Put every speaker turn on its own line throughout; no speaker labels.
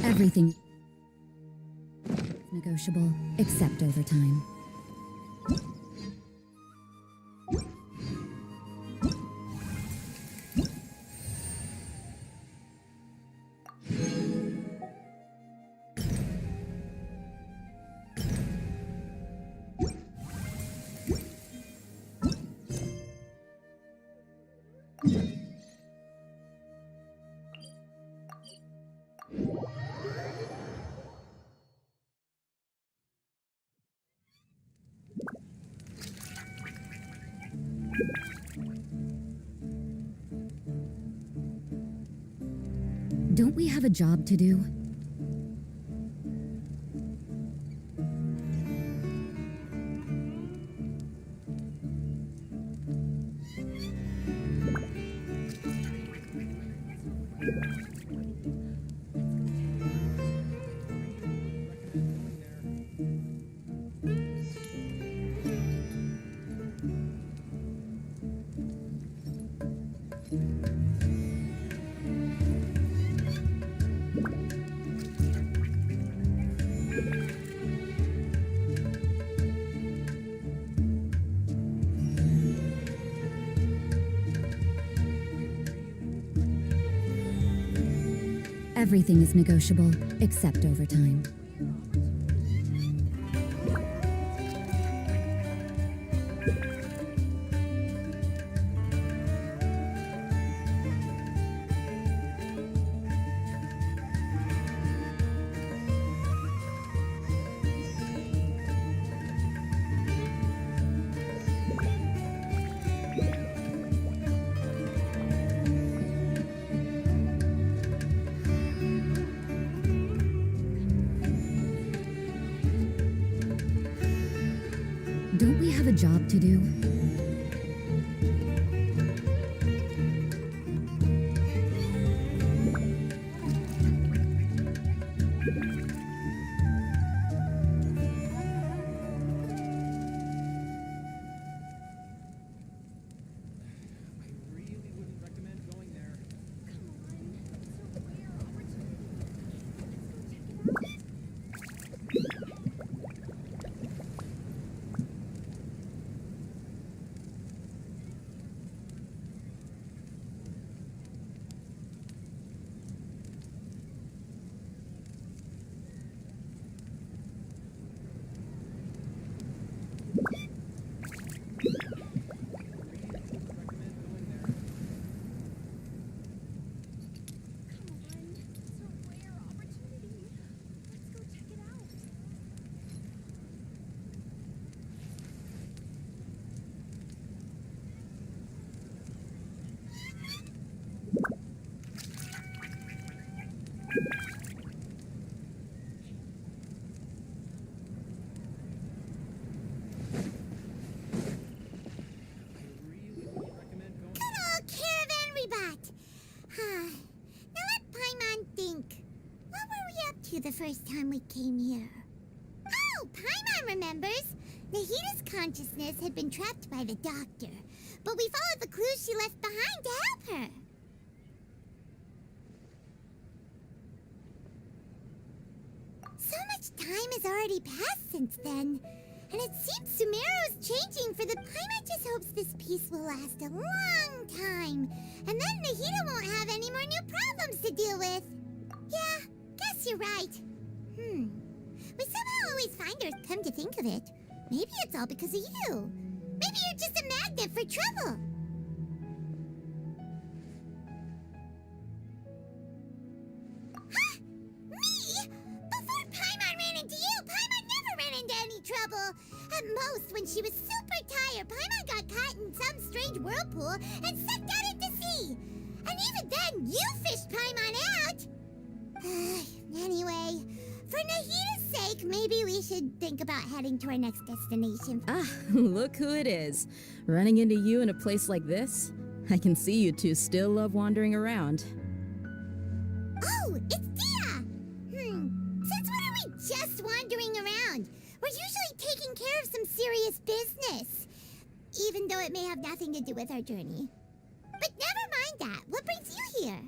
Everything is negotiable, except overtime. Don't we have a job to do? Everything is negotiable, except overtime. Don't we have a job to do?
The first time we came here. Oh, Paimon remembers! Nahita's consciousness had been trapped by the doctor, but we followed the clues she left behind to help her. So much time has already passed since then, and it seems Sumeru's changing for the Paimon just hopes this peace will last a long time, and then Nahita won't have any more new problems to deal with. Yeah. Guess you're right. We somehow always find her, come to think of it. Maybe it's all because of you. Maybe you're just a magnet for trouble. Huh? Me? Before Paimon ran into you, Paimon never ran into any trouble. At most, when she was super tired, Paimon got caught in some strange whirlpool and sucked out into sea. And even then, you fished Paimon out. Anyway, for Nahita's sake, maybe we should think about heading to our next destination.
Ah, look who it is. Running into you in a place like this? I can see you two still love wandering around.
Oh, it's Dia! just wandering around. We're usually taking care of some serious business, even though it may have nothing to do with our journey. But never mind that. What brings you here?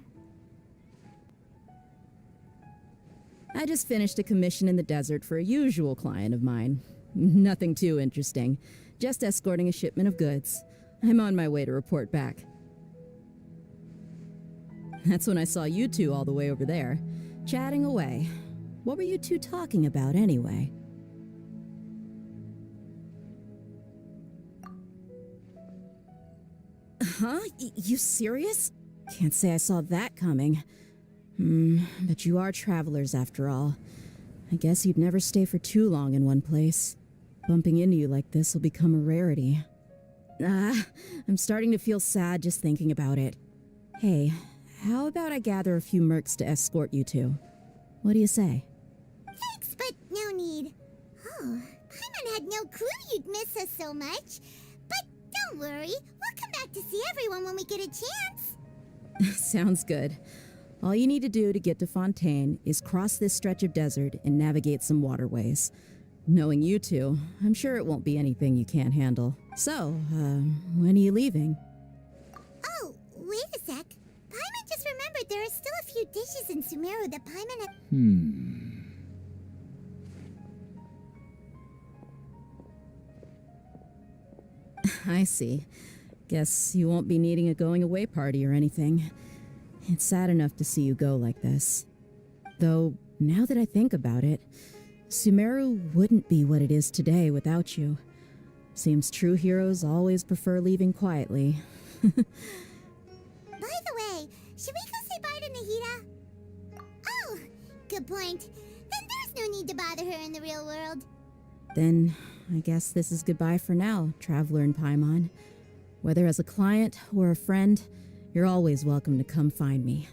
I just finished a commission in the desert for a usual client of mine. Nothing too interesting. Just escorting a shipment of goods. I'm on my way to report back. That's when I saw you two all the way over there, chatting away. What were you two talking about anyway? Huh? You serious? Can't say I saw that coming. But you are travelers after all. I guess you'd never stay for too long in one place. Bumping into you like this will become a rarity. I'm starting to feel sad just thinking about it. Hey, how about I gather a few mercs to escort you two? What do you say?
Thanks, but no need. Oh, Paimon had no clue you'd miss us so much. But don't worry, we'll come back to see everyone when we get a chance.
Sounds good. All you need to do to get to Fontaine is cross this stretch of desert and navigate some waterways. Knowing you two, I'm sure it won't be anything you can't handle. So, when are you leaving?
Oh, wait a sec. Paimon just remembered there are still a few dishes in Sumeru that Paimon had...
I see. Guess you won't be needing a going-away party or anything. It's sad enough to see you go like this. Though, now that I think about it, Sumeru wouldn't be what it is today without you. Seems true heroes always prefer leaving quietly.
By the way, should we go say bye to Nahida? Oh, good point. Then there's no need to bother her in the real world.
Then, I guess this is goodbye for now, Traveler in Paimon. Whether as a client or a friend, you're always welcome to come find me.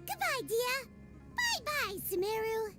Goodbye, Dia. Bye-bye, Sumeru.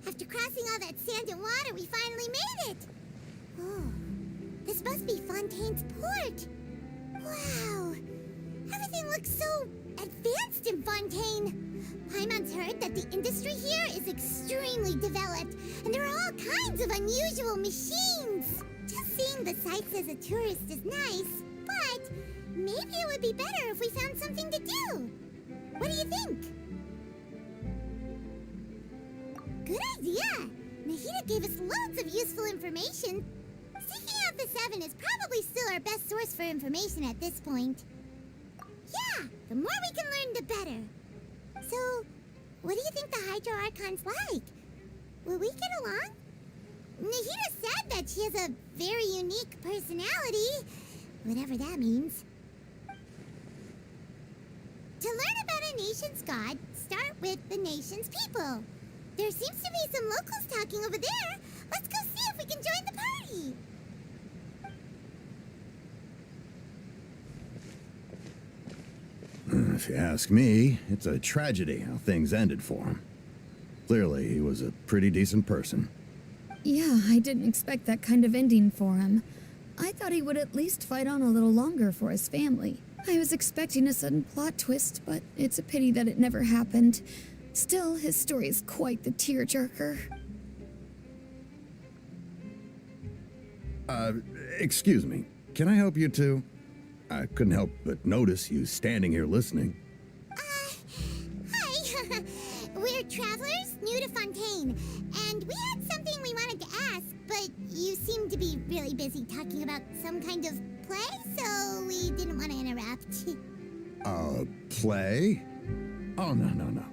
After crossing all that sand and water, we finally made it! Oh, this must be Fontaine's port! Wow! Everything looks so advanced in Fontaine! Paimon's heard that the industry here is extremely developed, and there are all kinds of unusual machines! Just seeing the sights as a tourist is nice, but maybe it would be better if we found something to do! What do you think? Good idea! Nahida gave us loads of useful information. Seeking out the Seven is probably still our best source for information at this point. Yeah, the more we can learn, the better. So, what do you think the Hydro Archon's like? Will we get along? Nahida said that she has a very unique personality, whatever that means. To learn about a nation's god, start with the nation's people. There seems to be some locals talking over there. Let's go see if we can join the party.
If you ask me, it's a tragedy how things ended for him. Clearly, he was a pretty decent person.
Yeah, I didn't expect that kind of ending for him. I thought he would at least fight on a little longer for his family. I was expecting a sudden plot twist, but it's a pity that it never happened. Still, his story is quite the tearjerker.
Excuse me. Can I help you two? I couldn't help but notice you standing here listening.
Hi. We're travelers new to Fontaine, and we had something we wanted to ask, but you seem to be really busy talking about some kind of play, so we didn't want to interrupt.
Play? Oh, no.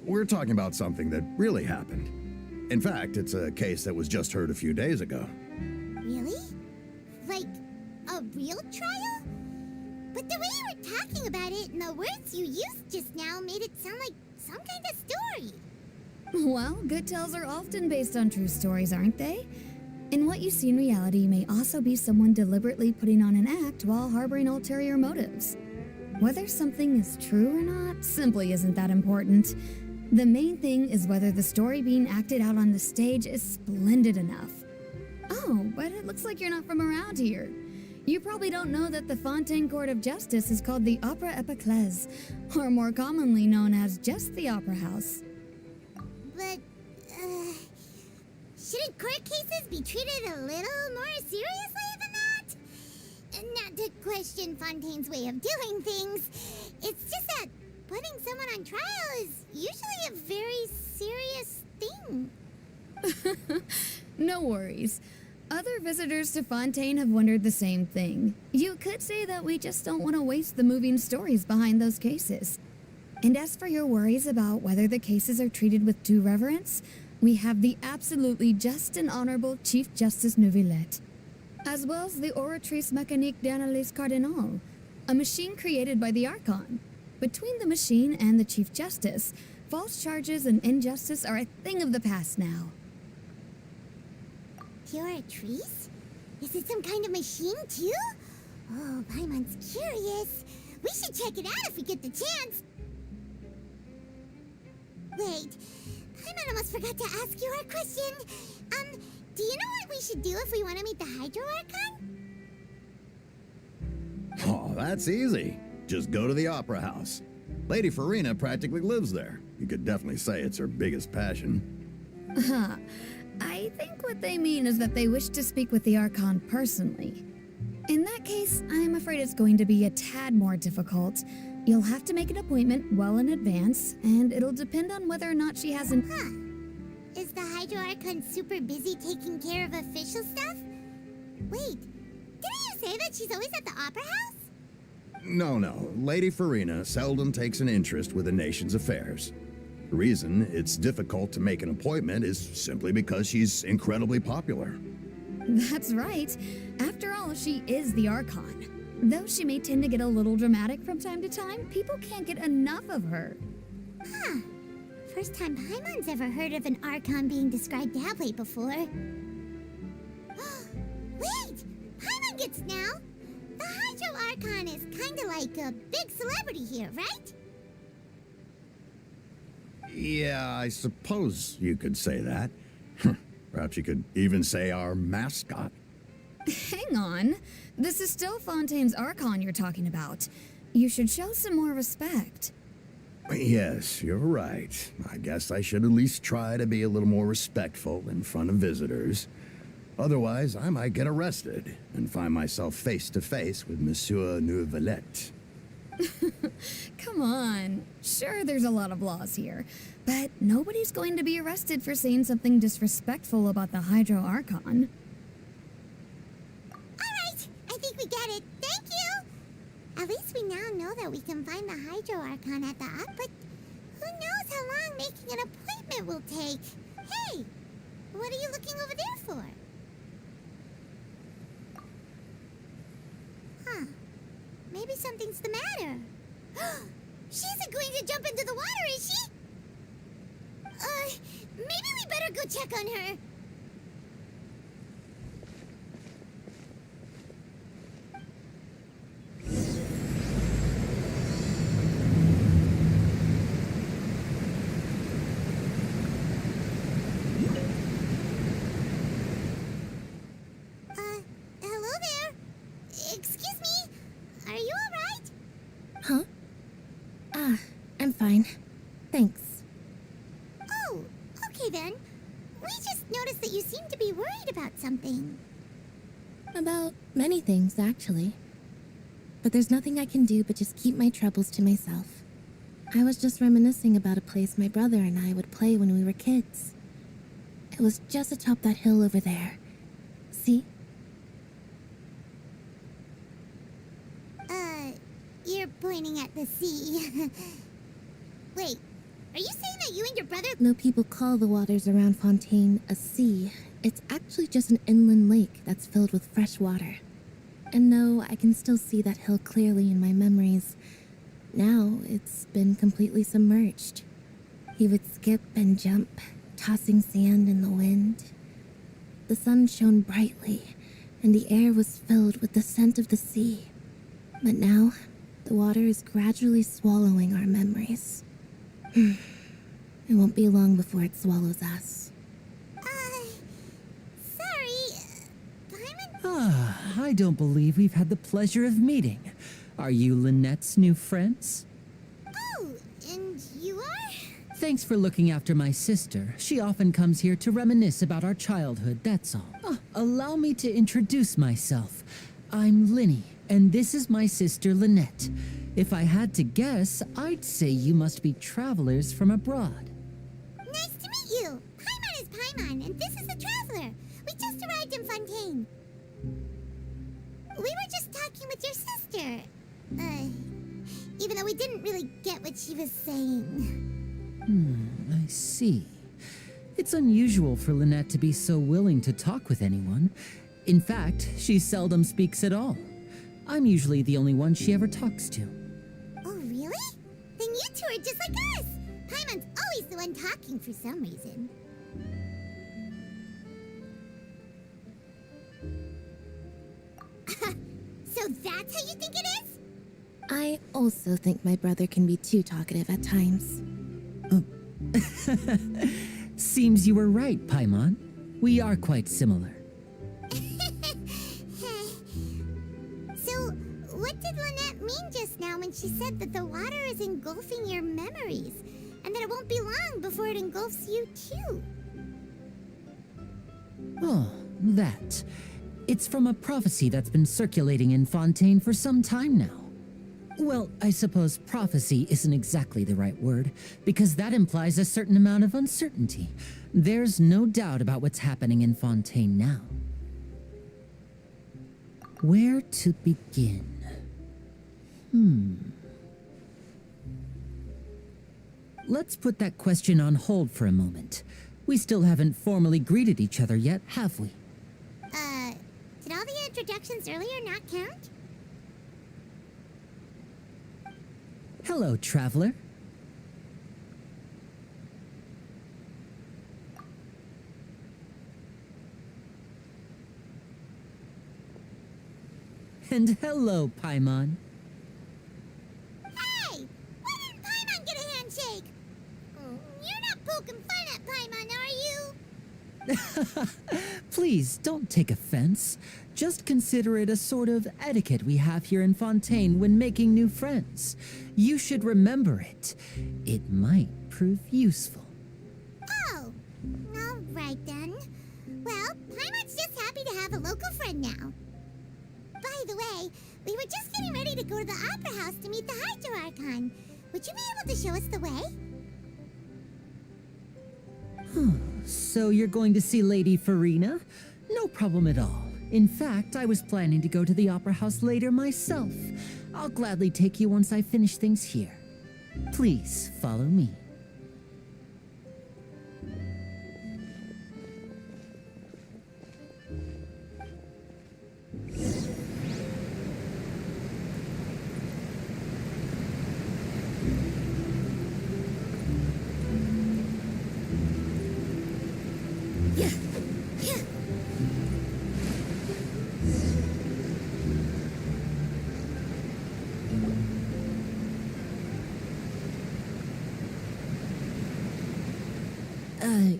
We're talking about something that really happened. In fact, it's a case that was just heard a few days ago.
Really? Like, a real trial? But the way you were talking about it and the words you used just now made it sound like some kind of story.
Well, good tales are often based on true stories, aren't they? And what you see in reality may also be someone deliberately putting on an act while harboring ulterior motives. Whether something is true or not simply isn't that important. The main thing is whether the story being acted out on the stage is splendid enough. Oh, but it looks like you're not from around here. You probably don't know that the Fontaine Court of Justice is called the Opera Epiclese, or more commonly known as just the Opera House.
But, shouldn't court cases be treated a little more seriously than that? Not to question Fontaine's way of doing things. It's just that putting someone on trial is usually a very serious thing.
No worries. Other visitors to Fontaine have wondered the same thing. You could say that we just don't want to waste the moving stories behind those cases. And as for your worries about whether the cases are treated with due reverence, we have the absolutely just and honorable Chief Justice Neuvillette, as well as the Oratrice Mécanique d'Analyse Cardinal, a machine created by the Archon. Between the machine and the Chief Justice, false charges and injustice are a thing of the past now.
Oratrice? Is it some kind of machine, too? Oh, Paimon's curious. We should check it out if we get the chance. Wait, Paimon almost forgot to ask you our question. Do you know what we should do if we want to meet the Hydro Archon?
Oh, that's easy. Just go to the Opera House. Lady Farina practically lives there. You could definitely say it's her biggest passion.
I think what they mean is that they wish to speak with the Archon personally. In that case, I'm afraid it's going to be a tad more difficult. You'll have to make an appointment well in advance, and it'll depend on whether or not she has an...
Is the Hydro Archon super busy taking care of official stuff? Wait, didn't you say that she's always at the Opera House?
No. Lady Farina seldom takes an interest with the nation's affairs. The reason it's difficult to make an appointment is simply because she's incredibly popular.
That's right. After all, she is the Archon. Though she may tend to get a little dramatic from time to time, people can't get enough of her.
From first time Paimon's ever heard of an Archon being described that way before. Wait! Paimon gets now! The Hydro Archon is kinda like a big celebrity here, right?
Yeah, I suppose you could say that. Perhaps you could even say our mascot.
Hang on. This is still Fontaine's Archon you're talking about. You should show some more respect.
Yes, you're right. I guess I should at least try to be a little more respectful in front of visitors. Otherwise, I might get arrested and find myself face to face with Monsieur Neuvillette.
Come on. Sure, there's a lot of laws here, but nobody's going to be arrested for saying something disrespectful about the Hydro Archon.
Alright, I think we get it. Thank you! At least we now know that we can find the Hydro Archon at the Up, but who knows how long making an appointment will take. Hey, what are you looking over there for? Huh. Maybe something's the matter. She isn't going to jump into the water, is she? Maybe we better go check on her. Hello there. Excuse me. Are you alright?
Huh? I'm fine. Thanks.
Oh, okay then. We just noticed that you seem to be worried about something.
About many things, actually. But there's nothing I can do but just keep my troubles to myself. I was just reminiscing about a place my brother and I would play when we were kids. It was just atop that hill over there. See?
You're pointing at the sea. Wait, are you saying that you and your brother...
No people call the waters around Fontaine a sea. It's actually just an inland lake that's filled with fresh water. And no, I can still see that hill clearly in my memories. Now, it's been completely submerged. He would skip and jump, tossing sand in the wind. The sun shone brightly, and the air was filled with the scent of the sea. But now, the water is gradually swallowing our memories. It won't be long before it swallows us.
Sorry, Paimon?
I don't believe we've had the pleasure of meeting. Are you Lynette's new friends?
Oh, and you are?
Thanks for looking after my sister. She often comes here to reminisce about our childhood, that's all. Allow me to introduce myself. I'm Linny, and this is my sister Lynette. If I had to guess, I'd say you must be travelers from abroad.
Nice to meet you. Paimon is Paimon, and this is the Traveler. We just arrived in Fontaine. We were just talking with your sister. Even though we didn't really get what she was saying.
I see. It's unusual for Lynette to be so willing to talk with anyone. In fact, she seldom speaks at all. I'm usually the only one she ever talks to.
Oh, really? Then you two are just like us. Paimon's always the one talking for some reason. So that's how you think it is?
I also think my brother can be too talkative at times.
Seems you were right, Paimon. We are quite similar.
So, what did Lynette mean just now when she said that the water is engulfing your memories, and that it won't be long before it engulfs you too?
Oh, that. It's from a prophecy that's been circulating in Fontaine for some time now. Well, I suppose prophecy isn't exactly the right word, because that implies a certain amount of uncertainty. There's no doubt about what's happening in Fontaine now. Where to begin? Let's put that question on hold for a moment. We still haven't formally greeted each other yet, have we?
Did all the introductions earlier not count?
Hello, traveler. And hello, Paimon.
Hey! Why didn't Paimon get a handshake? You're not poking fun at Paimon, are you?
Please, don't take offense. Just consider it a sort of etiquette we have here in Fontaine when making new friends. You should remember it. It might prove useful.
Oh, all right then. Well, Paimon's just happy to have a local friend now. By the way, we were just getting ready to go to the Opera House to meet the Hydro Archon. Would you be able to show us the way?
So you're going to see Lady Farina? No problem at all. In fact, I was planning to go to the Opera House later myself. I'll gladly take you once I finish things here. Please follow me.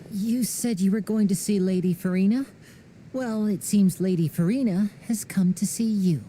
You said you were going to see Lady Farina? Well, it seems Lady Farina has come to see you.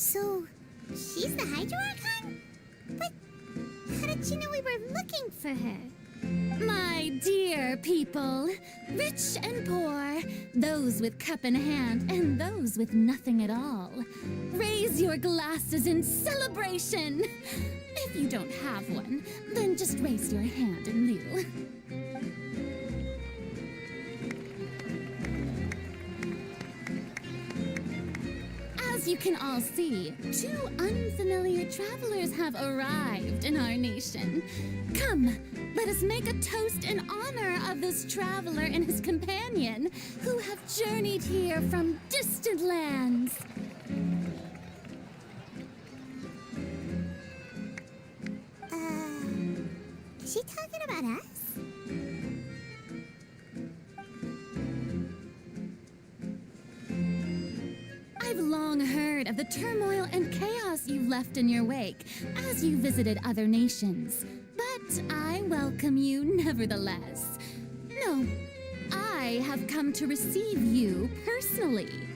So, she's the Hydro Archon? But how did she know we were looking for her?
My dear people, rich and poor, those with cup in hand and those with nothing at all, raise your glasses in celebration. If you don't have one, then just raise your hand in lieu. As you can all see, two unfamiliar travelers have arrived in our nation. Come, let us make a toast in honor of this traveler and his companion who have journeyed here from distant lands.
Is she talking about us?
I've long heard of the turmoil and chaos you left in your wake as you visited other nations, but I welcome you nevertheless. No, I have come to receive you personally.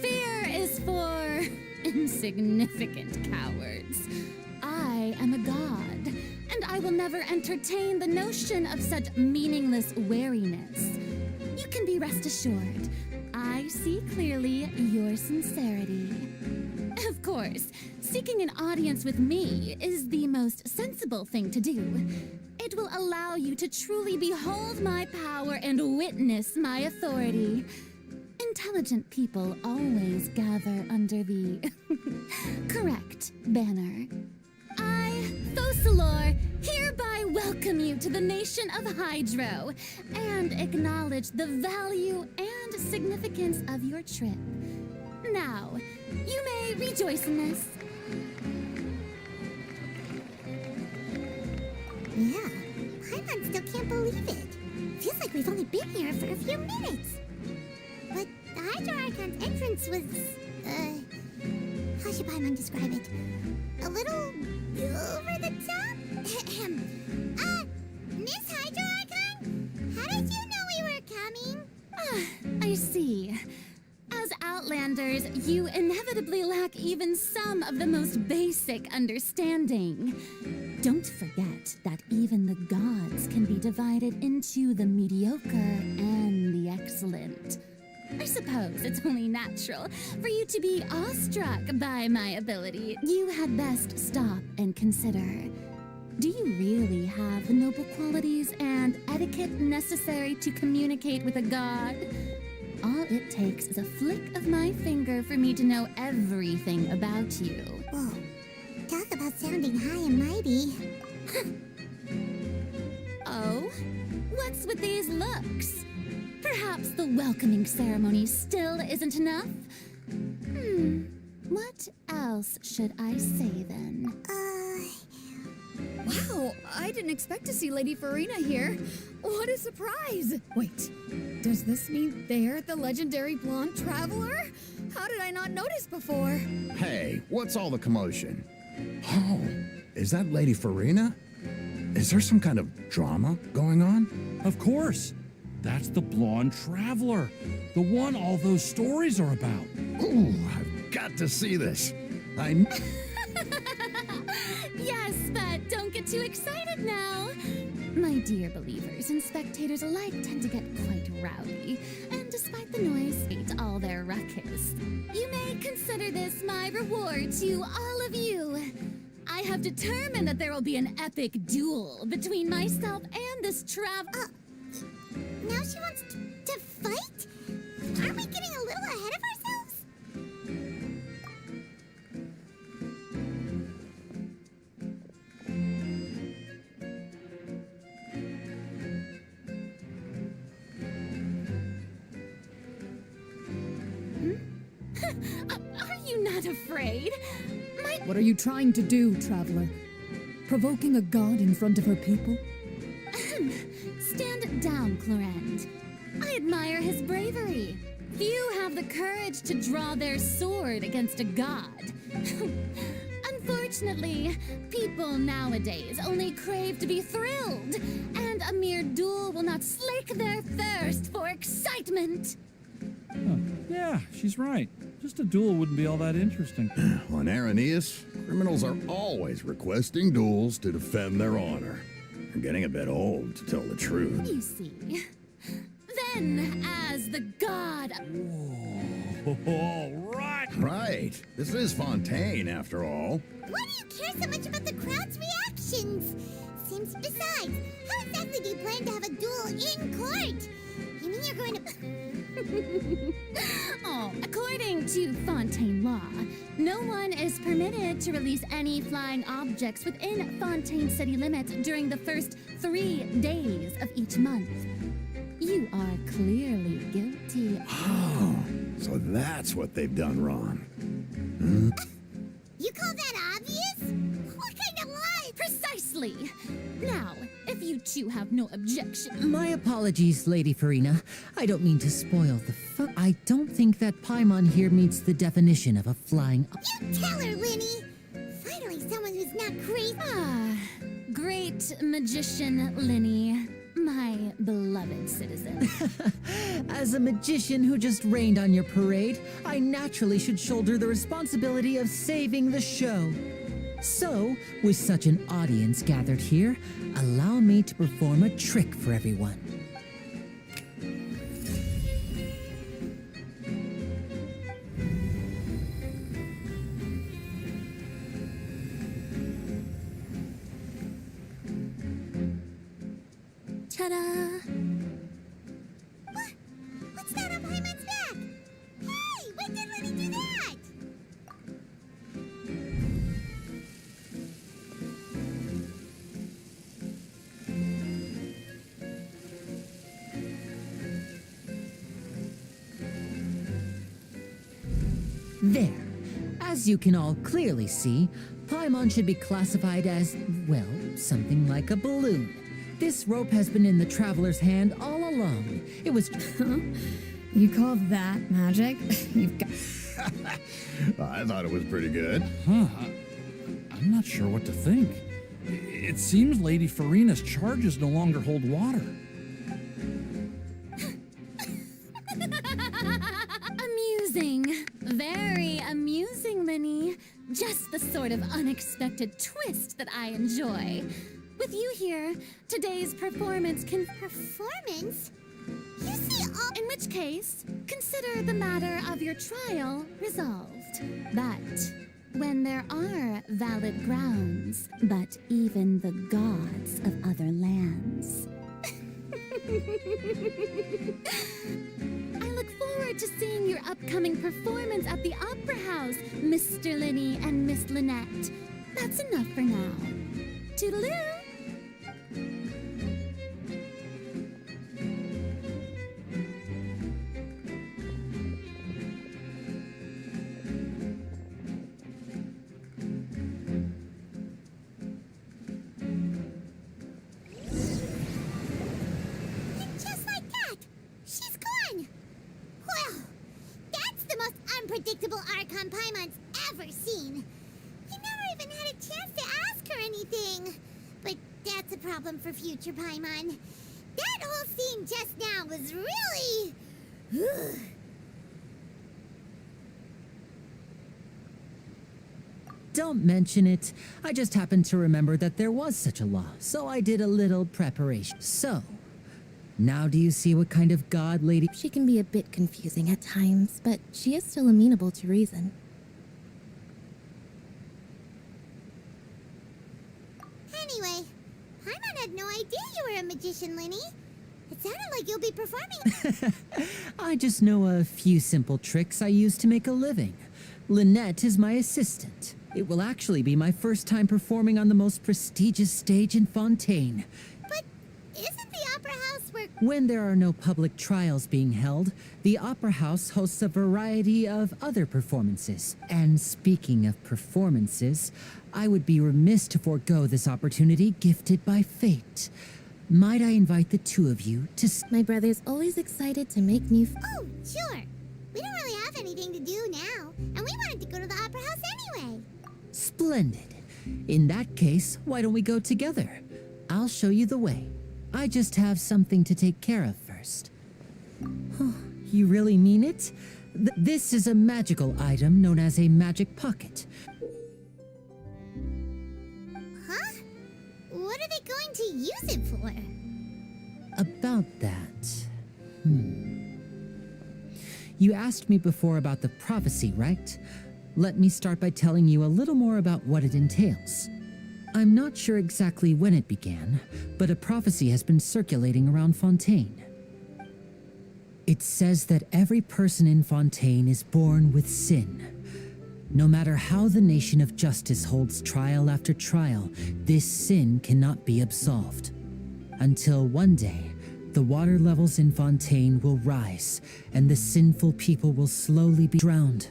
Fear is for insignificant cowards. I am a god, and I will never entertain the notion of such meaningless wariness. You can be rest assured, I see clearly your sincerity. Of course, seeking an audience with me is the most sensible thing to do. It will allow you to truly behold my power and witness my authority. Intelligent people always gather under the correct banner. I, Focalor, hereby welcome you to the nation of Hydro and acknowledge the value and significance of your trip. Now, you may rejoice in this.
Yeah, Paimon still can't believe it. Feels like we've only been here for a few minutes. But the Hydro Archon's entrance was, how should Paimon describe it? A little over the top? Miss Hydro Archon? How did you know we were coming?
I see. As Outlanders, you inevitably lack even some of the most basic understanding. Don't forget that even the gods can be divided into the mediocre and the excellent. I suppose it's only natural for you to be awestruck by my ability. You had best stop and consider. Do you really have the noble qualities and etiquette necessary to communicate with a god?
all it takes is a flick of my finger for me to know everything about you.
Whoa. Talk about sounding high and mighty.
Oh? What's with these looks? Perhaps the welcoming ceremony still isn't enough? What else should I say then?
Wow, I didn't expect to see Lady Farina here. What a surprise! Wait, does this mean they're the legendary blonde traveler? How did I not notice before?
Hey, what's all the commotion? Oh, is that Lady Farina? Is there some kind of drama going on?
Of course. That's the blonde traveler. The one all those stories are about.
Ooh, I've got to see this. I...
Yes, but don't get too excited now. My dear believers and spectators alike tend to get quite rowdy, and despite the noise, beat all their ruckus. You may consider this my reward to all of you. I have determined that there will be an epic duel between myself and this
Now she wants to fight? Aren't we getting a little ahead of ourselves?
Are you not afraid?
What are you trying to do, traveler? Provoking a god in front of her people?
Stand down, Clorend. I admire his bravery. Few have the courage to draw their sword against a god. Unfortunately, people nowadays only crave to be thrilled, and a mere duel will not slake their thirst for excitement.
Huh. Yeah, she's right. Just a duel wouldn't be all that interesting.
On Araneus, criminals are always requesting duels to defend their honor. They're getting a bit old, to tell the truth.
You see. Then, as the god...
All right.
Right. This is Fontaine, after all.
Why do you care so much about the crowd's reactions? Besides, how exactly do you plan to have a duel in court? You mean you're going to...
Oh, according to Fontaine law, no one is permitted to release any flying objects within Fontaine city limits during the first 3 days of each month. You are clearly guilty.
Oh, so that's what they've done wrong.
You call that obvious? What kind of lie?
Precisely. Now, if you two have no objection...
My apologies, Lady Farina. I don't mean to spoil the fun. I don't think that Paimon here meets the definition of a flying...
You tell her, Linny! Finally someone who's not crazy.
Great magician, Linny. My beloved citizen.
As a magician who just rained on your parade, I naturally should shoulder the responsibility of saving the show. So, with such an audience gathered here, allow me to perform a trick for everyone.
Ta-da!
What's that on Paimon's back? Hey, when did Linny do that?
There. As you can all clearly see, Paimon should be classified as, well, something like a balloon. This rope has been in the traveler's hand all along. It was...
You call that magic? You've got...
I thought it was pretty good.
Huh. I'm not sure what to think. It seems Lady Farina's charges no longer hold water.
Amusing. Very amusing, Linny. Just the sort of unexpected twist that I enjoy. With you here, today's performance can...
Performance? You see all...
In which case, consider the matter of your trial resolved. But when there are valid grounds, but even the gods of other lands. I look forward forward to seeing your upcoming performance at the Opera House, Mr. Linny and Miss Lynette. That's enough for now. Toodaloo!
Unpredictable Archon Paimon's ever seen. He never even had a chance to ask her anything. But that's a problem for future Paimon. That whole scene just now was really...
Don't mention it. I just happened to remember that there was such a law, so I did a little preparation. So, now do you see what kind of god lady...
She can be a bit confusing at times, but she is still amenable to reason.
Anyway, Paimon had no idea you were a magician, Linny. It sounded like you'll be performing...
I just know a few simple tricks I use to make a living. Lynette is my assistant. It will actually be my first time performing on the most prestigious stage in Fontaine.
But isn't the Opera House where...
When there are no public trials being held, the Opera House hosts a variety of other performances. And speaking of performances, I would be remiss to forego this opportunity gifted by fate. Might I invite the two of you to...
My brother's always excited to make new...
Oh, sure. We don't really have anything to do now, and we wanted to go to the Opera House anyway.
Splendid. In that case, why don't we go together? I'll show you the way. I just have something to take care of first. You really mean it? This is a magical item known as a magic pocket.
Huh? What are they going to use it for?
About that... You asked me before about the prophecy, right? Let me start by telling you a little more about what it entails. I'm not sure exactly when it began, but a prophecy has been circulating around Fontaine. It says that every person in Fontaine is born with sin. No matter how the nation of justice holds trial after trial, this sin cannot be absolved. Until one day, the water levels in Fontaine will rise, and the sinful people will slowly be drowned.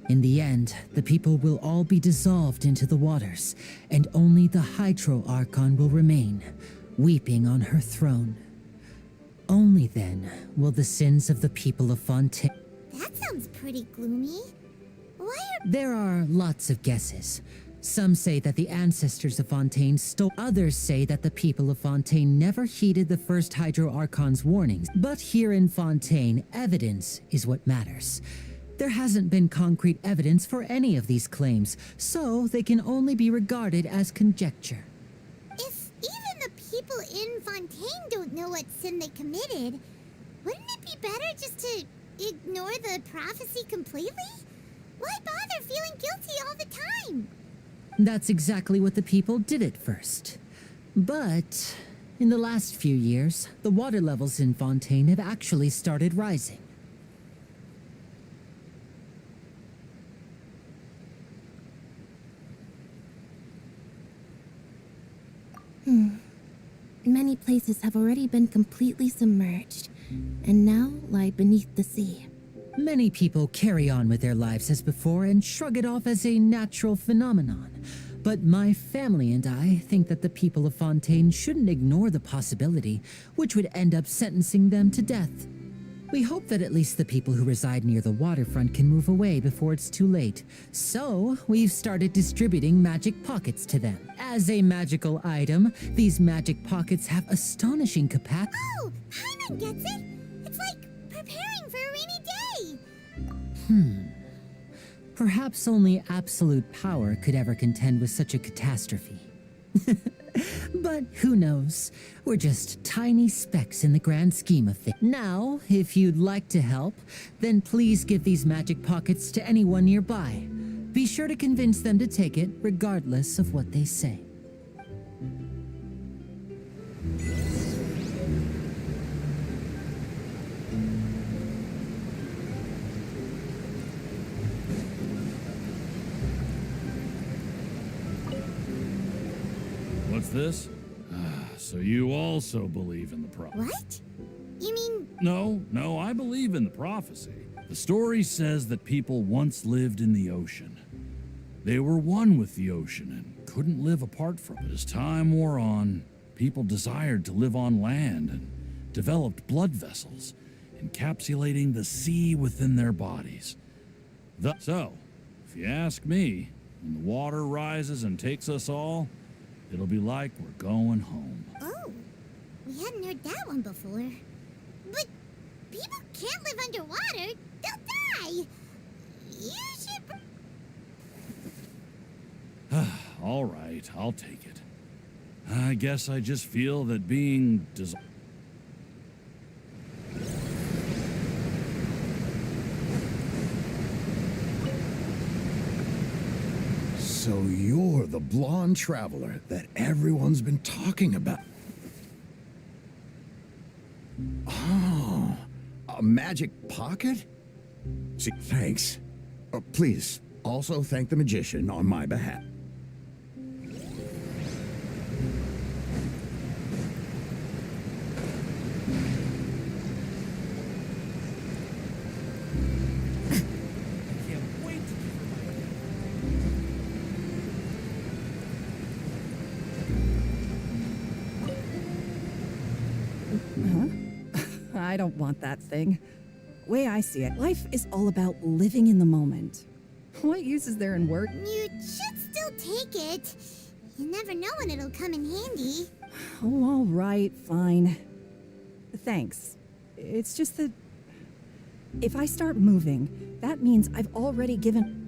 In the end, the people will all be dissolved into the waters, and only the Hydro Archon will remain, weeping on her throne. Only then will the sins of the people of Fontaine...
That sounds pretty gloomy. Why are...
There are lots of guesses. Some say that the ancestors of Fontaine stole... Others say that the people of Fontaine never heeded the first Hydro Archon's warnings. But here in Fontaine, evidence is what matters. There hasn't been concrete evidence for any of these claims, so they can only be regarded as conjecture.
If even the people in Fontaine don't know what sin they committed, wouldn't it be better just to ignore the prophecy completely? Why bother feeling guilty all the time?
That's exactly what the people did at first. But in the last few years, the water levels in Fontaine have actually started rising.
Many places have already been completely submerged, and now lie beneath the sea.
Many people carry on with their lives as before and shrug it off as a natural phenomenon. But my family and I think that the people of Fontaine shouldn't ignore the possibility, which would end up sentencing them to death. We hope that at least the people who reside near the waterfront can move away before it's too late. So, we've started distributing magic pockets to them. As a magical item, these magic pockets have astonishing capacity.
Oh, Paimon gets it! It's like preparing for a rainy day!
Perhaps only absolute power could ever contend with such a catastrophe. But who knows? We're just tiny specks in the grand scheme of things. Now, if you'd like to help, then please give these magic pockets to anyone nearby. Be sure to convince them to take it, regardless of what they say.
what's this? So you also believe in the prophecy?
What? You mean...
No, I believe in the prophecy. The story says that people once lived in the ocean. They were one with the ocean and couldn't live apart from it. As time wore on, people desired to live on land and developed blood vessels, encapsulating the sea within their bodies. So, if you ask me, when the water rises and takes us all, it'll be like we're going home.
Oh, we hadn't heard that one before. But people can't live underwater. They'll die. You should...
All right, I'll take it. I guess I just feel that being
So you're the blonde traveler that everyone's been talking about. Oh, a magic pocket? See, thanks. Please, also thank the magician on my behalf.
I don't want that thing. Way I see it, life is all about living in the moment. What use is there in work?
You should still take it. You never know when it'll come in handy.
Oh, all right, fine. Thanks. It's just that if I start moving, that means I've already given...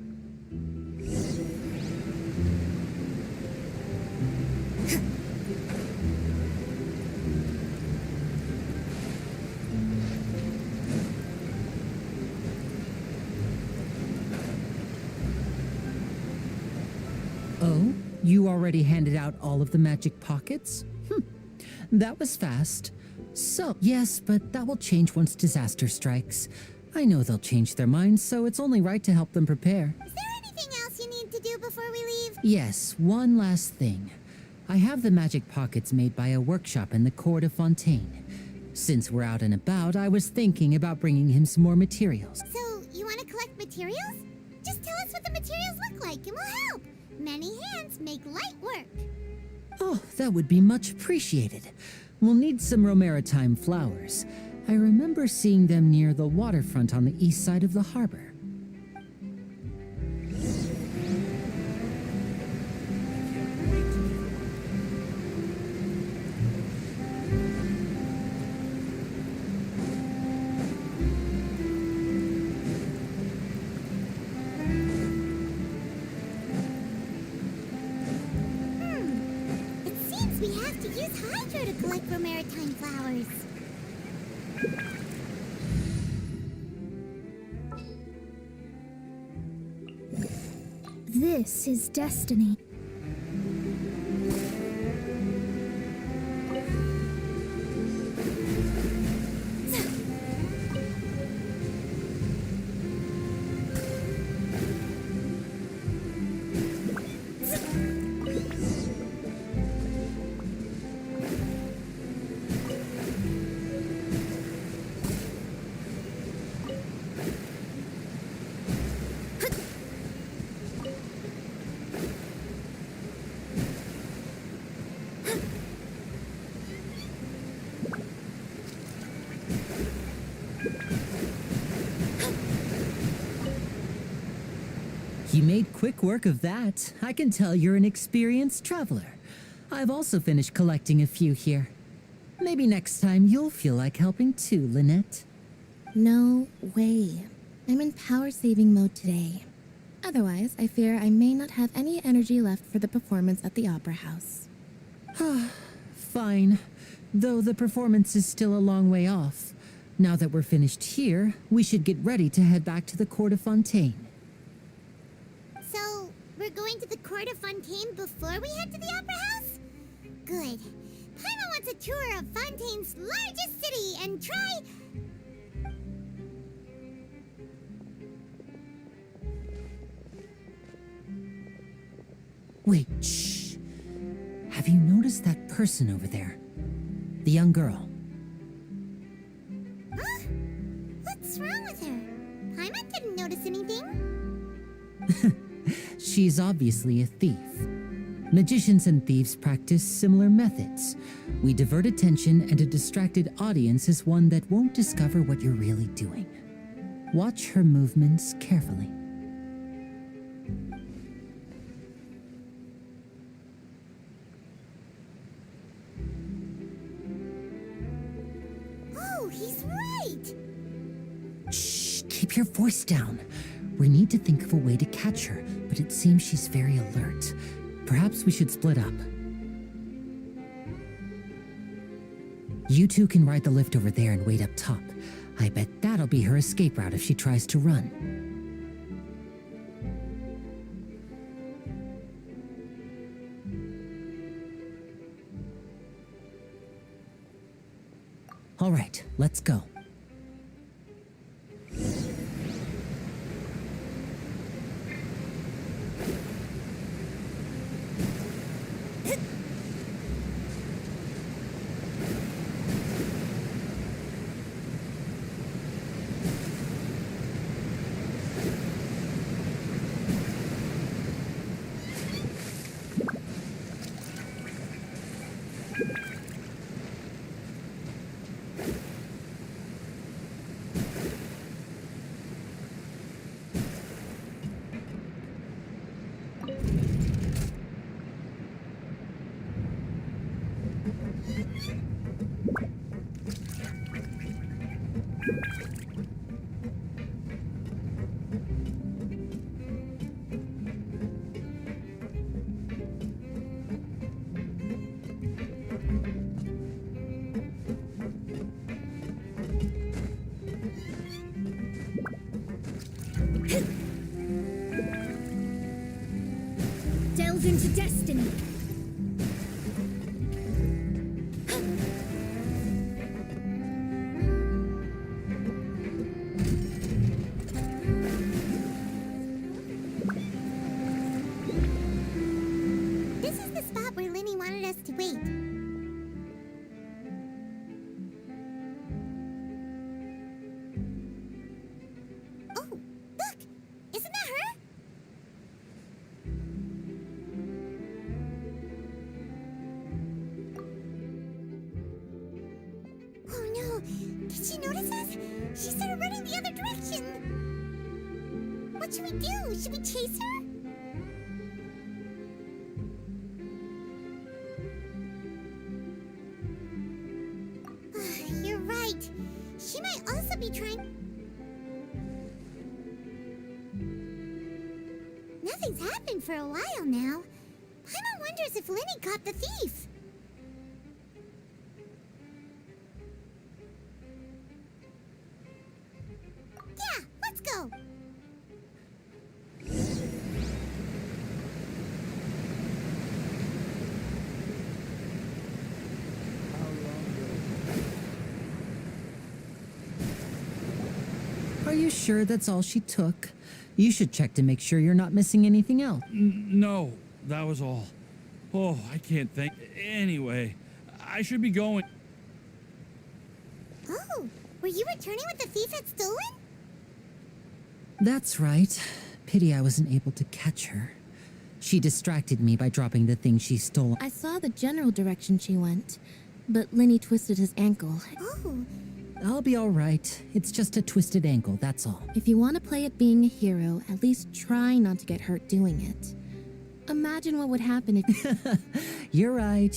Oh, you already handed out all of the magic pockets? That was fast. So, yes, but that will change once disaster strikes. I know they'll change their minds, so it's only right to help them prepare.
Is there anything else you need to do before we leave?
Yes, one last thing. I have the magic pockets made by a workshop in the court of Fontaine. Since we're out and about, I was thinking about bringing him some more materials.
So, you want to collect materials? Just tell us what the materials look like and we'll help. Many hands make light work.
Oh, that would be much appreciated. We'll need some Romaritime flowers. I remember seeing them near the waterfront on the east side of the harbor.
We have to use Hydro to collect Romaritime flowers.
This is destiny.
You made quick work of that. I can tell you're an experienced traveler. I've also finished collecting a few here. Maybe next time you'll feel like helping too, Lynette.
No way. I'm in power-saving mode today. Otherwise, I fear I may not have any energy left for the performance at the Opera House.
Fine. Though the performance is still a long way off. Now that we're finished here, we should get ready to head back to the court of Fontaine.
So, we're going to the court of Fontaine before we head to the Opera House? Good. Paimon wants a tour of Fontaine's largest city and try...
Wait, shh. Have Have you noticed that person over there? The young girl.
Huh? What's wrong with her? Paimon didn't notice anything.
She's obviously a thief. Magicians and thieves practice similar methods. We divert attention, and a distracted audience is one that won't discover what you're really doing. Watch her movements carefully.
Oh, he's right!
Shh, keep your voice down. We need to think of a way to catch her, but it seems she's very alert. Perhaps we should split up. You two can ride the lift over there and wait up top. I bet that'll be her escape route if she tries to run. All right, let's go.
Delve into destiny.
This is the spot where Lenny wanted us to wait. Oh, look! Isn't that her? Oh no! Did she notice us? She started running the other direction! What should we do? Should we chase her? You're right. She might also be trying... Nothing's happened for a while now. Paimon wonders if Lenny caught the thief. Yeah, let's go.
Are you sure that's all she took? You should check to make sure you're not missing anything else.
No, that was all. Oh, I can't think. Anyway, I should be going.
Oh, were you returning what the thief had stolen?
That's right. Pity I wasn't able to catch her. She distracted me by dropping the thing she stole.
I saw the general direction she went, but Lenny twisted his ankle.
Oh,
I'll be all right. It's just a twisted ankle, that's all.
If you want to play at being a hero, at least try not to get hurt doing it. Imagine what would happen if...
You're right,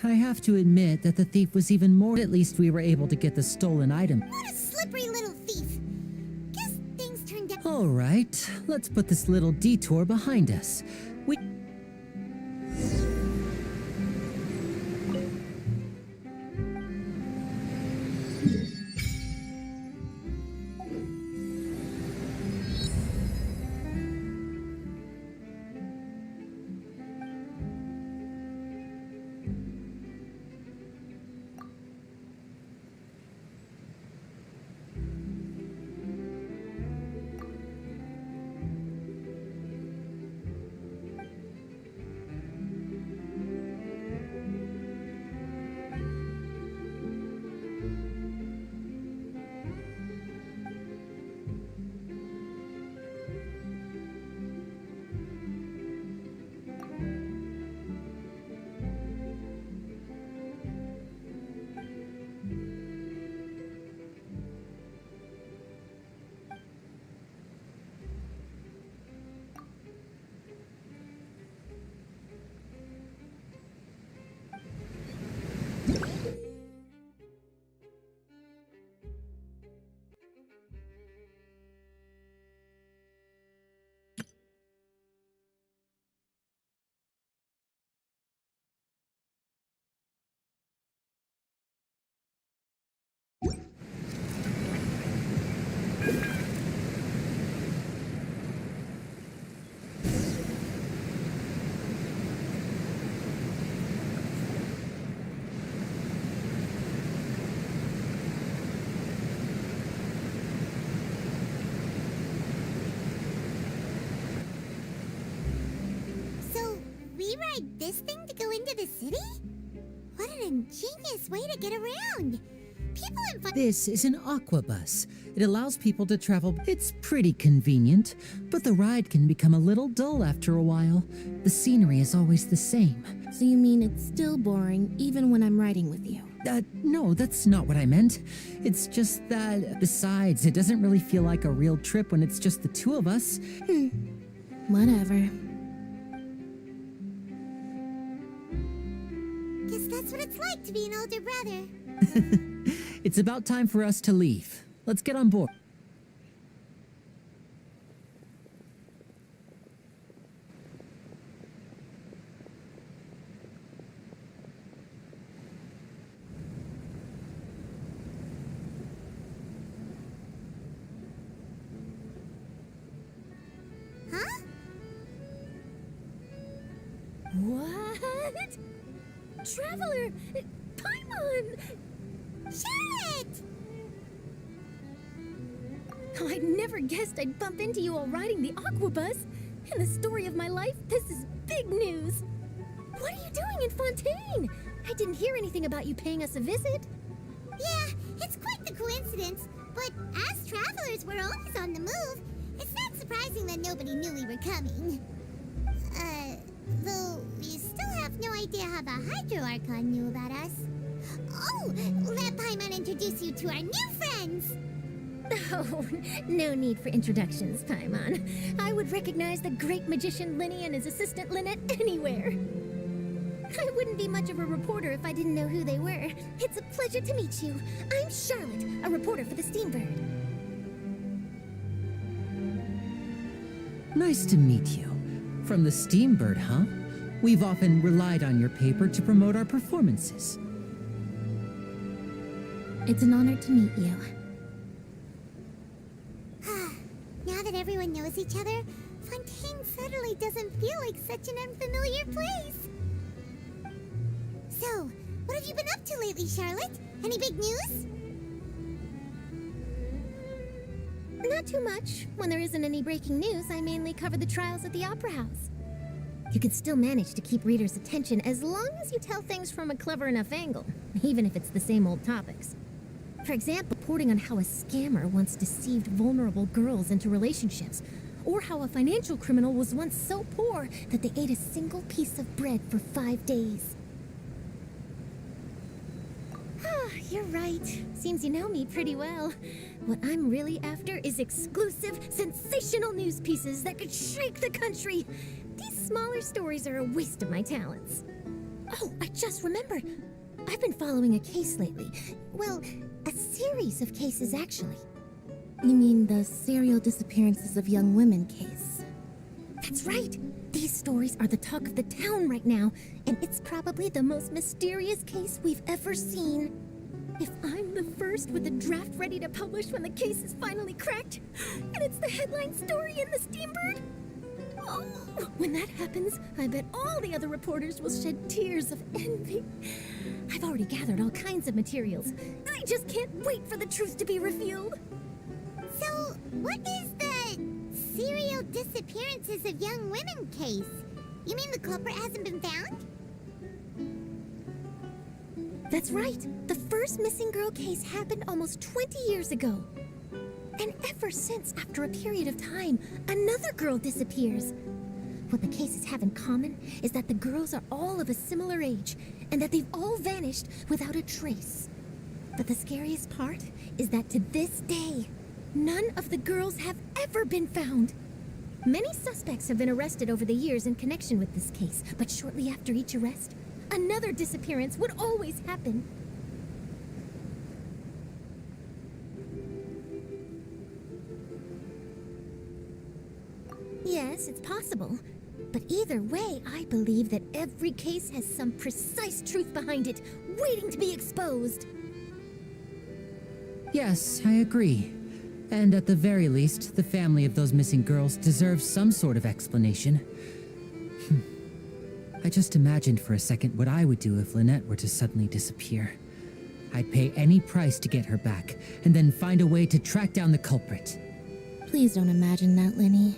I have to admit that the thief was even more... At least we were able to get the stolen item.
what a slippery little thief. Guess things turned out...
All right, let's put this little detour behind us. We...
ride this thing to go into the city? What an ingenious way to get around. People in
This is an aquabus. It allows people to travel. It's pretty convenient, but the ride can become a little dull after a while. The scenery is always the same.
So you mean it's still boring even when I'm riding with you?
No, that's not what I meant. It's just that, besides, it doesn't really feel like a real trip when it's just the two of us.
Whatever.
Guess that's what it's like to be an older brother.
It's about time for us to leave. Let's get on board.
Huh?
What? Traveler! Paimon!
Charlotte!
Oh, I'd never guessed I'd bump into you while riding the aquabus. In the story of my life, this is big news. What are you doing in Fontaine? I didn't hear anything about you paying us a visit.
Yeah, it's quite the coincidence, but as travelers, we're always on the move. It's not surprising that nobody knew we were coming. Though we still have no idea how the Hydro Archon knew about us. Oh, let Paimon introduce you to our new friends!
Oh, no need for introductions, Paimon. I would recognize the great magician Linny and his assistant Lynette anywhere. I wouldn't be much of a reporter if I didn't know who they were. It's a pleasure to meet you. I'm Charlotte, a reporter for the Steambird.
Nice to meet you. From the Steambird, huh? We've often relied on your paper to promote our performances.
It's an honor to meet you.
Now that everyone knows each other, Fontaine suddenly doesn't feel like such an unfamiliar place. So, what have you been up to lately, Charlotte? Any big news?
Not too much. When there isn't any breaking news, I mainly cover the trials at the Opera House. You can still manage to keep readers' attention as long as you tell things from a clever enough angle, even if it's the same old topics. For example, reporting on how a scammer once deceived vulnerable girls into relationships, or how a financial criminal was once so poor that they ate a single piece of bread for 5 days. You're right. Seems you know me pretty well. What I'm really after is exclusive, sensational news pieces that could shake the country. These smaller stories are a waste of my talents. Oh, I just remembered. I've been following a case lately. Well, a series of cases, actually.
You mean the serial disappearances of young women case?
That's right. These stories are the talk of the town right now, and it's probably the most mysterious case we've ever seen. If I'm the first with the draft ready to publish when the case is finally cracked, and it's the headline story in the Steambird, oh, when that happens, I bet all the other reporters will shed tears of envy. I've already gathered all kinds of materials. I just can't wait for the truth to be revealed.
So, what is the serial disappearances of young women case? You mean the culprit hasn't been found?
That's right. The first missing girl case happened almost 20 years ago. And ever since, after a period of time, another girl disappears. What the cases have in common is that the girls are all of a similar age, and that they've all vanished without a trace. But the scariest part is that to this day, none of the girls have ever been found. Many suspects have been arrested over the years in connection with this case, but shortly after each arrest, another disappearance would always happen. Yes, it's possible. But either way, I believe that every case has some precise truth behind it, waiting to be exposed.
Yes, I agree. And at the very least, the family of those missing girls deserves some sort of explanation. I just imagined for a second what I would do if Lynette were to suddenly disappear. I'd pay any price to get her back, and then find a way to track down the culprit.
Please don't imagine that, Linny.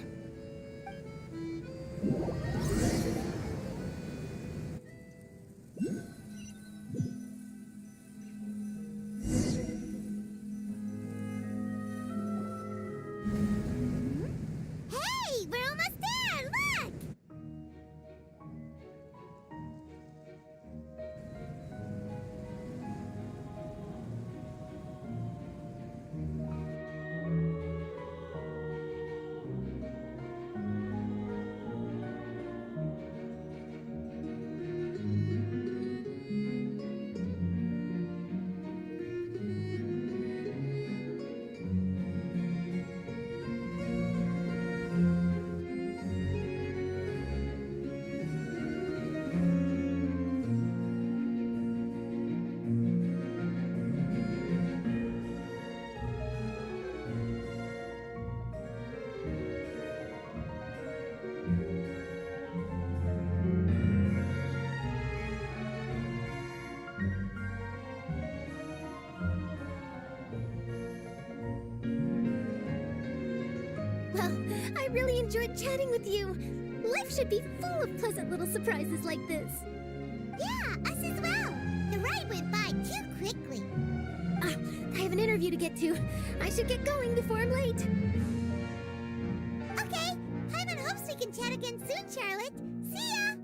I really enjoyed chatting with you. Life should be full of pleasant little surprises like this. Yeah, us as well. The ride went by too quickly. I have an interview to get to. I should get going before I'm late. Okay, Paimon hopes we can chat again soon, Charlotte. See ya!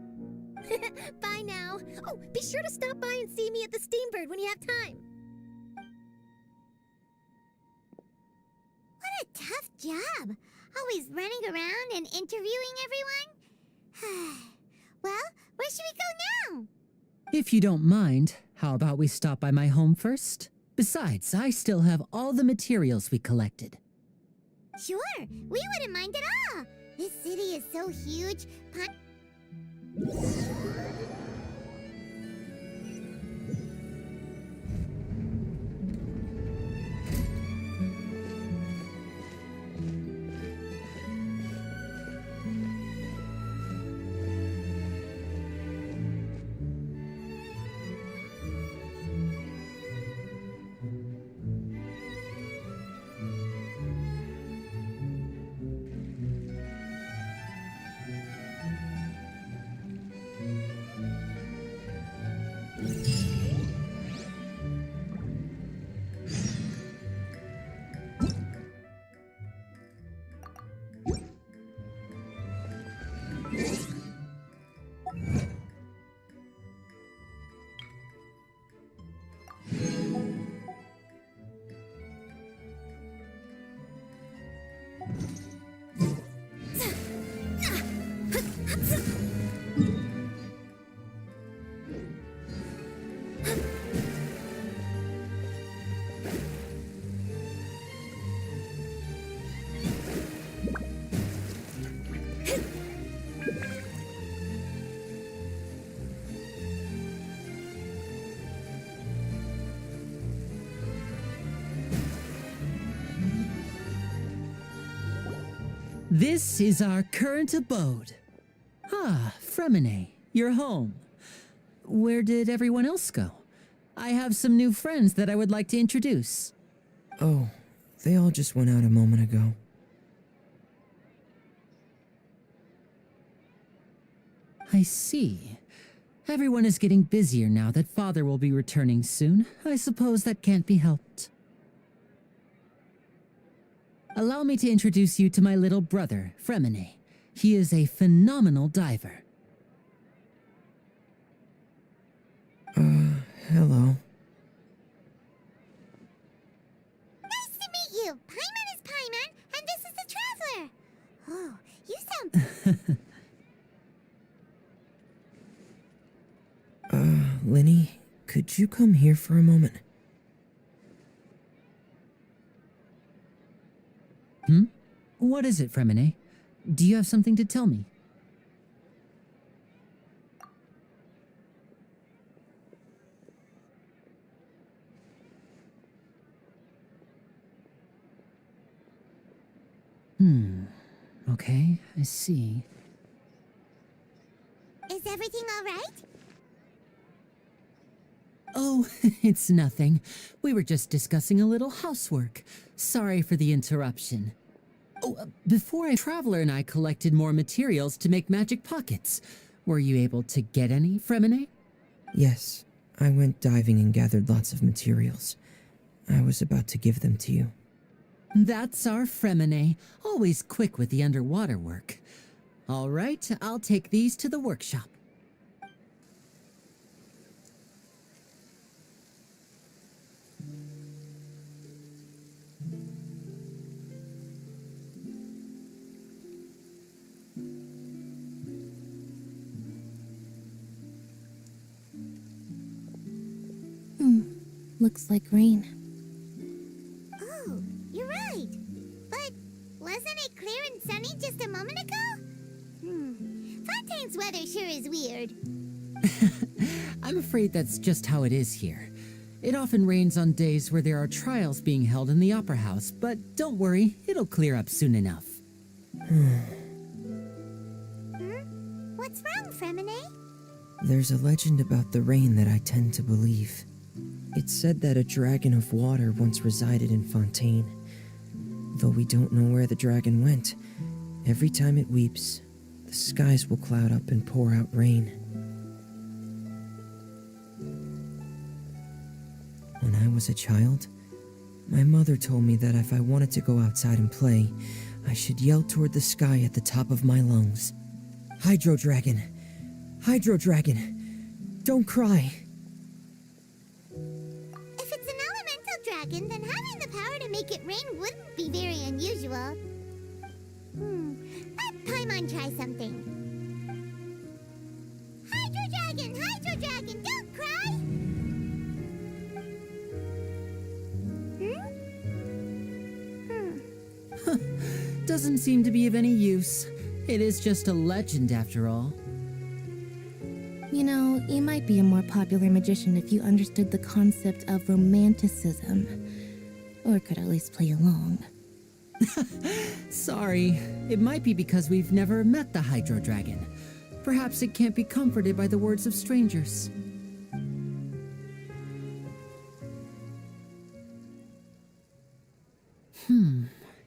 Bye now. Oh, be sure to stop by and see me at the Steambird when you have time. What a tough job. Always running around and interviewing everyone. Well, where should we go now?
If you don't mind, how about we stop by my home first? Besides, I still have all the materials we collected.
Sure, we wouldn't mind at all. This city is so huge.
This is our current abode. Ah, Fremine, you're home. Where did everyone else go? I have some new friends that I would like to introduce.
Oh, they all just went out a moment ago.
I see. Everyone is getting busier now that Father will be returning soon. I suppose that can't be helped. Allow me to introduce you to my little brother, Fremine. He is a phenomenal diver.
Hello.
Nice to meet you. Paimon is Paimon, and this is the Traveler. Oh, you sound...
Lenny, could you come here for a moment?
What is it, Fremine? Do you have something to tell me? Okay, I see.
Is everything all right?
Oh, it's nothing. We were just discussing a little housework. Sorry for the interruption. Oh, before a Traveler and I collected more materials to make magic pockets. Were you able to get any, Fremine?
Yes, I went diving and gathered lots of materials. I was about to give them to you.
That's our Fremine, always quick with the underwater work. All right, I'll take these to the workshop.
Looks like rain.
Oh, you're right. But wasn't it clear and sunny just a moment ago? Fontaine's weather sure is weird.
I'm afraid that's just how it is here. It often rains on days where there are trials being held in the Opera House, but don't worry, it'll clear up soon enough.
What's wrong, Fremine?
There's a legend about the rain that I tend to believe. It's said that a dragon of water once resided in Fontaine. Though we don't know where the dragon went, Every time it weeps, the skies will cloud up and pour out rain. When I was a child, my mother told me that if I wanted to go outside and play, I should yell toward the sky at the top of my lungs. Hydro Dragon! Hydro Dragon! Don't cry!
If it's an elemental dragon, then having the power to make it rain wouldn't be very unusual. Let Paimon try something. Hydro Dragon, don't cry!
Doesn't seem to be of any use. It is just a legend after all.
You know, you might be a more popular magician if you understood the concept of romanticism. Or could at least play along.
Sorry, it might be because we've never met the Hydro Dragon. Perhaps it can't be comforted by the words of strangers.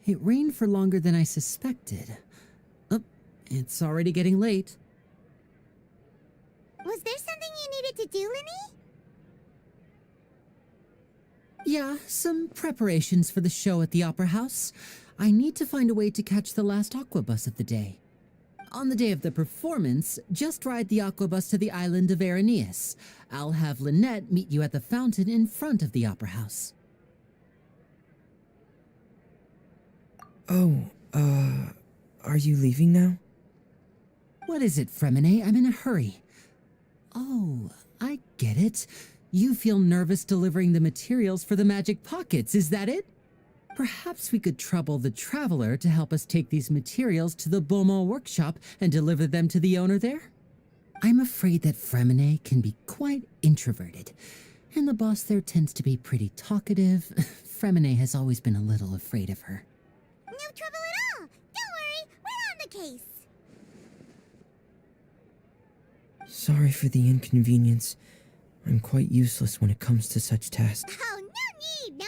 It rained for longer than I suspected. Oh, it's already getting late.
Was there something you needed to do, Linny?
Yeah, some preparations for the show at the Opera House. I need to find a way to catch the last aqua bus of the day. On the day of the performance, just ride the aqua bus to the island of Araneus. I'll have Lynette meet you at the fountain in front of the Opera House.
Oh, are you leaving now?
What is it, Fremine? I'm in a hurry. Oh, I get it. You feel nervous delivering the materials for the magic pockets, is that it? Perhaps we could trouble the Traveler to help us take these materials to the Beaumont workshop and deliver them to the owner there? I'm afraid that Fremine can be quite introverted, and the boss there tends to be pretty talkative. Fremine has always been a little afraid of her.
No trouble at all! Don't worry, we're on the case!
Sorry for the inconvenience. I'm quite useless when it comes to such tasks.
Oh, no need! No.